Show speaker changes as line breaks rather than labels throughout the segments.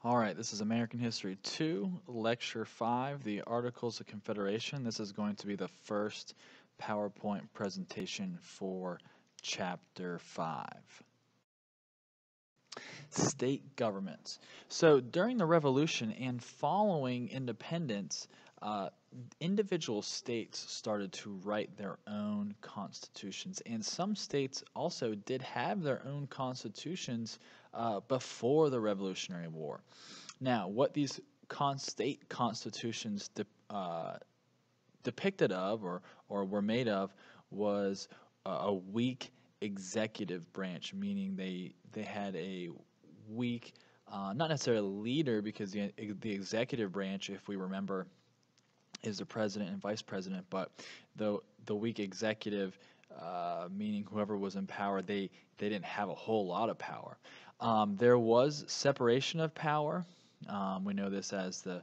All right, this is American History 2, Lecture 5, the Articles of Confederation. This is going to be the first PowerPoint presentation for Chapter 5. State governments. So during the Revolution and following independence, individual states started to write their own constitutions, and some states also did have their own constitutions before the Revolutionary War. Now, what these state constitutions depicted of or were made of was a weak executive branch, meaning they had a weak, not necessarily leader, because the executive branch, if we remember, is the president and vice president, but the weak executive, meaning whoever was in power, they didn't have a whole lot of power. There was separation of power. We know this as the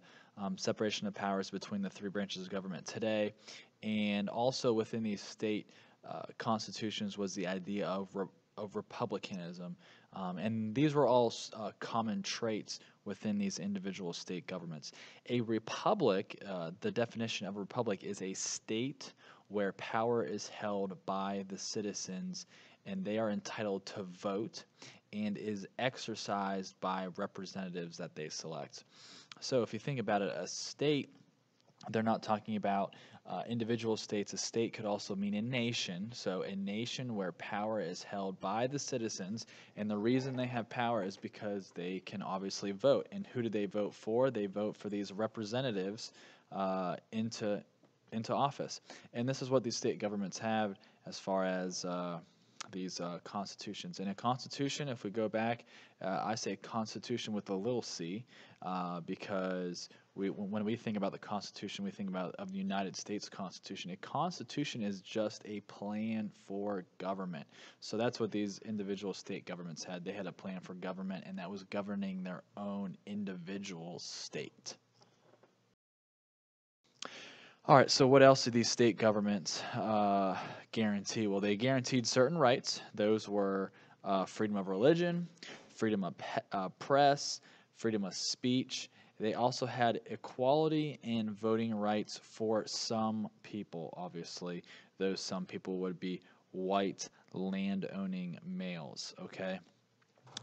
separation of powers between the three branches of government today, and also within these state constitutions was the idea of republicanism, and these were all common traits within these individual state governments. A republic, the definition of a republic, is a state where power is held by the citizens and they are entitled to vote and is exercised by representatives that they select. So if you think about it, a state, they're not talking about individual states. A state could also mean a nation. So a nation where power is held by the citizens, and the reason they have power is because they can obviously vote. And who do they vote for? They vote for these representatives into office. And this is what these state governments have as far as these constitutions. And a constitution, if we go back, I say constitution with a little c, because when we think about the Constitution, we think about of the United States Constitution. A constitution is just a plan for government. So that's what these individual state governments had. They had a plan for government, and that was governing their own individual state. All right, so what else did these state governments guarantee? Well, they guaranteed certain rights. Those were freedom of religion, freedom of press, freedom of speech. They also had equality and voting rights for some people, obviously. Those some people would be white land-owning males, okay?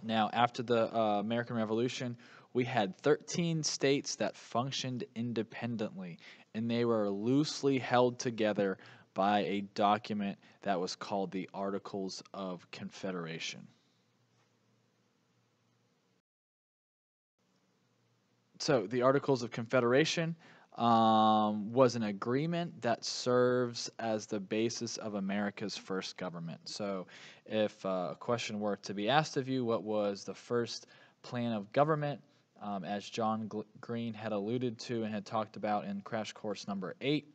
Now, after the American Revolution, we had 13 states that functioned independently, and they were loosely held together by a document that was called the Articles of Confederation. So the Articles of Confederation was an agreement that serves as the basis of America's first government. So if a question were to be asked of you, what was the first plan of government, as John Green had alluded to and had talked about in Crash Course number 8,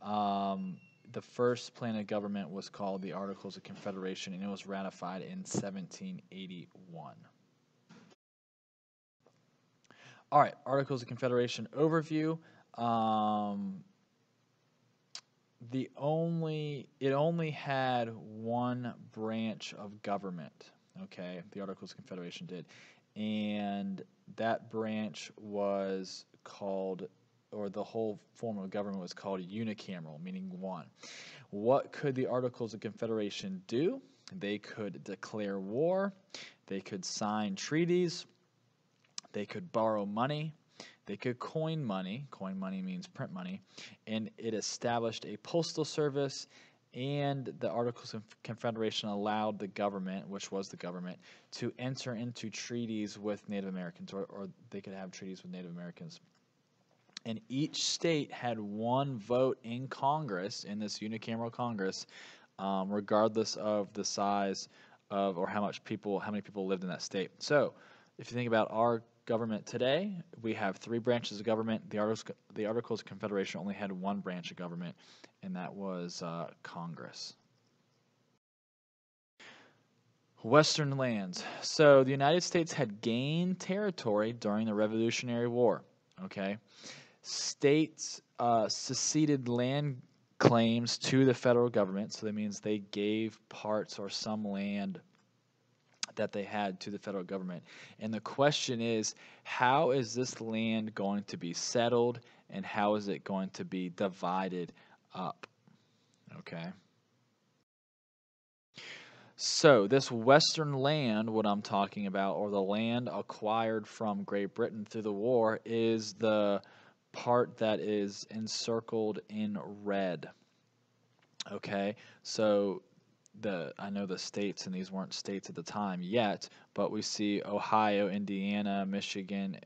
the first plan of government was called the Articles of Confederation, and it was ratified in 1781. All right, Articles of Confederation overview. It only had one branch of government. Okay, the Articles of Confederation did, and that branch was called, or the whole form of government was called unicameral, meaning one. What could the Articles of Confederation do? They could declare war. They could sign treaties. They could borrow money. They could coin money. Coin money means print money. And it established a postal service, and the Articles of Confederation allowed the government, which was the government, to enter into treaties with Native Americans, or they could have treaties with Native Americans. And each state had one vote in Congress, in this unicameral Congress, regardless of the size of or how many people lived in that state. So if you think about our government today, we have three branches of government. The Articles of Confederation only had one branch of government, and that was Congress. Western lands. So the United States had gained territory during the Revolutionary War. Okay, states seceded land claims to the federal government, so that means they gave parts or some land that they had to the federal government. And the question is, how is this land going to be settled and how is it going to be divided up? Okay. So, this western land, what I'm talking about, or the land acquired from Great Britain through the war, is the part that is encircled in red. Okay, so I know the states, and these weren't states at the time yet, but we see Ohio, Indiana, Michigan,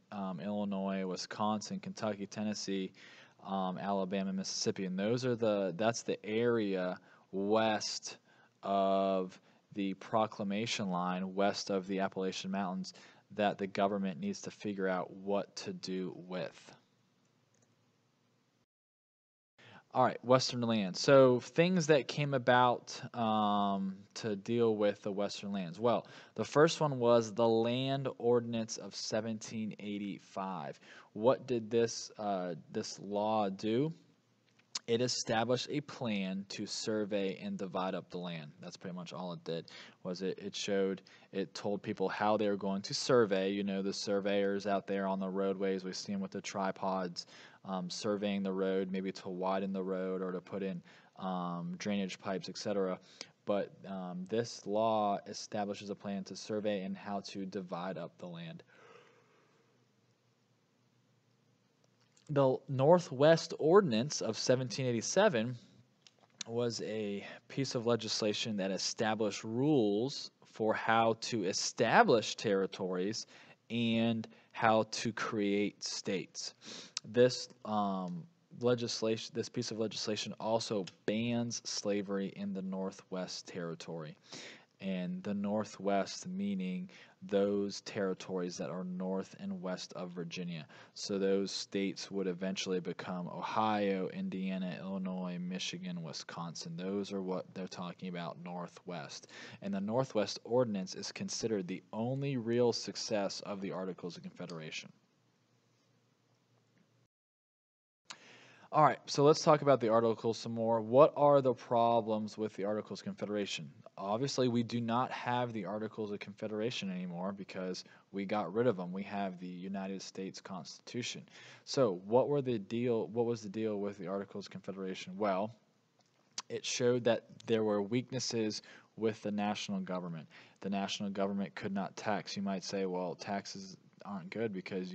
Illinois, Wisconsin, Kentucky, Tennessee, Alabama, Mississippi, and that's the area west of the Proclamation line, west of the Appalachian Mountains, that the government needs to figure out what to do with. All right, Western lands. So things that came about to deal with the Western lands. Well, the first one was the Land Ordinance of 1785. What did this law do? It established a plan to survey and divide up the land. That's pretty much all it did. It told people how they were going to survey. You know, the surveyors out there on the roadways, we see them with the tripods, surveying the road, maybe to widen the road or to put in drainage pipes, etc. But this law establishes a plan to survey and how to divide up the land. The Northwest Ordinance of 1787 was a piece of legislation that established rules for how to establish territories and how to create states. This piece of legislation also bans slavery in the Northwest Territory, and the Northwest meaning those territories that are north and west of Virginia. So those states would eventually become Ohio, Indiana, Illinois, Michigan, Wisconsin. Those are what they're talking about, Northwest. And the Northwest Ordinance is considered the only real success of the Articles of Confederation. All right, so let's talk about the Articles some more. What are the problems with the Articles of Confederation? Obviously, we do not have the Articles of Confederation anymore because we got rid of them. We have the United States Constitution. So, what was the deal with the Articles of Confederation? Well, it showed that there were weaknesses with the national government. The national government could not tax. You might say, well, taxes aren't good because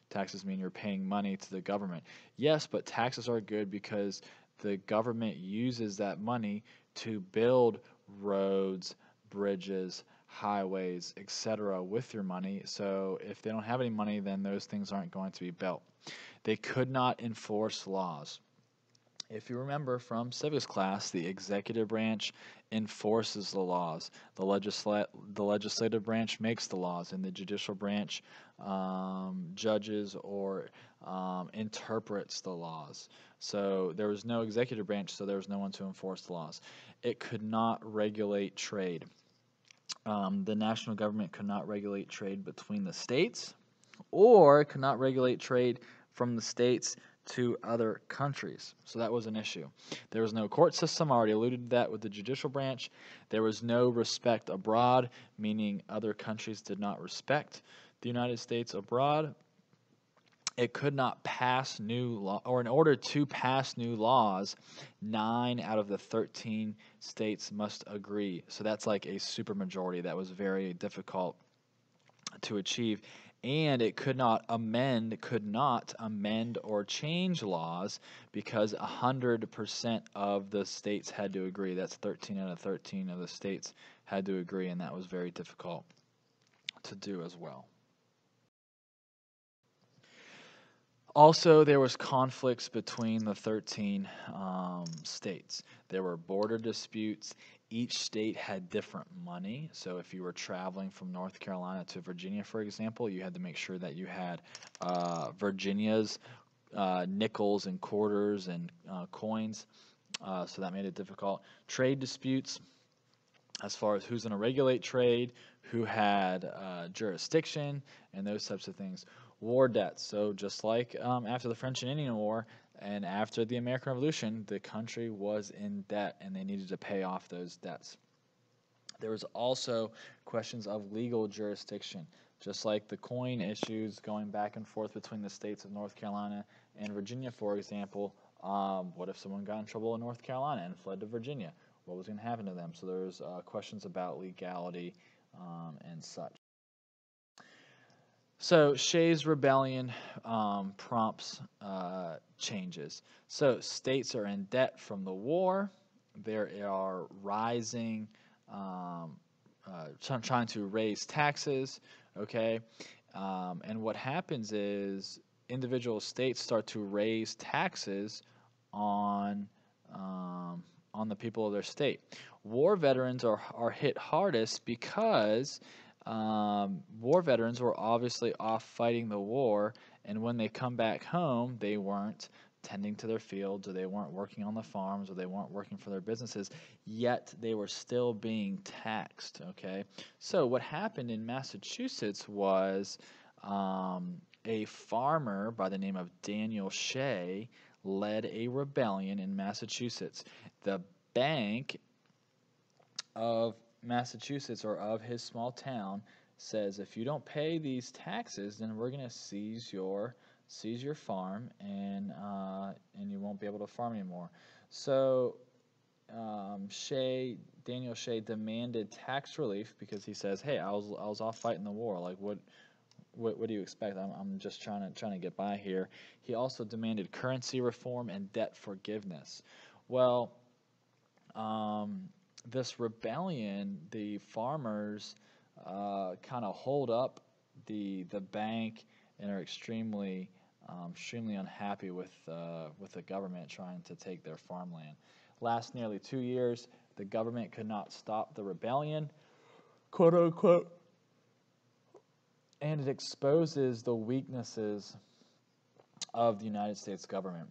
taxes mean you're paying money to the government. Yes, but taxes are good because the government uses that money to build roads, bridges, highways, etc. with your money. So if they don't have any money, then those things aren't going to be built. They could not enforce laws. If you remember from civics class, the executive branch enforces the laws. The legislative branch makes the laws, and the judicial branch judges or interprets the laws. So there was no executive branch, so there was no one to enforce the laws. It could not regulate trade. The national government could not regulate trade between the states, or could not regulate trade from the states to other countries. So that was an issue. There was no court system. I already alluded to that with the judicial branch. There was no respect abroad, meaning other countries did not respect the United States abroad. It could not pass new law, or in order to pass new laws, 9 out of the 13 states must agree. So that's like a supermajority. That was very difficult to achieve. And it could not amend or change laws because 100% of the states had to agree. That's 13 out of 13 of the states had to agree, and that was very difficult to do as well. Also, there was conflicts between the 13 states. There were border disputes. Each state had different money. So if you were traveling from North Carolina to Virginia, for example, you had to make sure that you had Virginia's nickels and quarters and coins. So that made it difficult. Trade disputes, as far as who's going to regulate trade, who had jurisdiction, and those types of things. War debts. So just like after the French and Indian War and after the American Revolution, the country was in debt and they needed to pay off those debts. There was also questions of legal jurisdiction, just like the coin issues going back and forth between the states of North Carolina and Virginia, for example. What if someone got in trouble in North Carolina and fled to Virginia? What was going to happen to them? So there's questions about legality and such. So Shays' rebellion prompts changes. So states are in debt from the war. There are rising, trying to raise taxes. Okay, and what happens is individual states start to raise taxes on on the people of their state. War veterans are hit hardest because war veterans were obviously off fighting the war, and when they come back home, they weren't tending to their fields, or they weren't working on the farms, or they weren't working for their businesses, yet they were still being taxed, okay? So what happened in Massachusetts was a farmer by the name of Daniel Shay led a rebellion in Massachusetts. The bank of Massachusetts, or of his small town, says, if you don't pay these taxes, then we're going to seize your farm, and you won't be able to farm anymore. So Daniel Shay demanded tax relief because he says, hey, I was off fighting the war. Like, what do you expect? I'm just trying to get by here. He also demanded currency reform and debt forgiveness. Well, this rebellion, the farmers kind of hold up the bank and are extremely unhappy with the government trying to take their farmland. Last nearly 2 years, the government could not stop the rebellion, quote unquote, and it exposes the weaknesses of the United States government.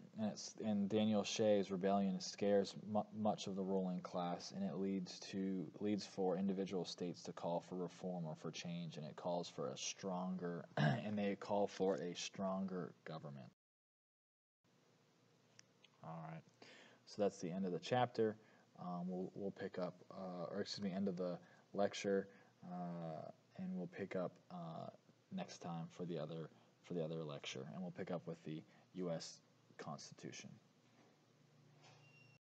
And Daniel Shay's rebellion scares much of the ruling class, and it leads for individual states to call for reform or for change, and it calls for a stronger and they call for a stronger government. All right, so that's the end of the chapter. We'll pick up, end of the lecture, and we'll pick up next time for the other lecture, and we'll pick up with the U.S. Constitution.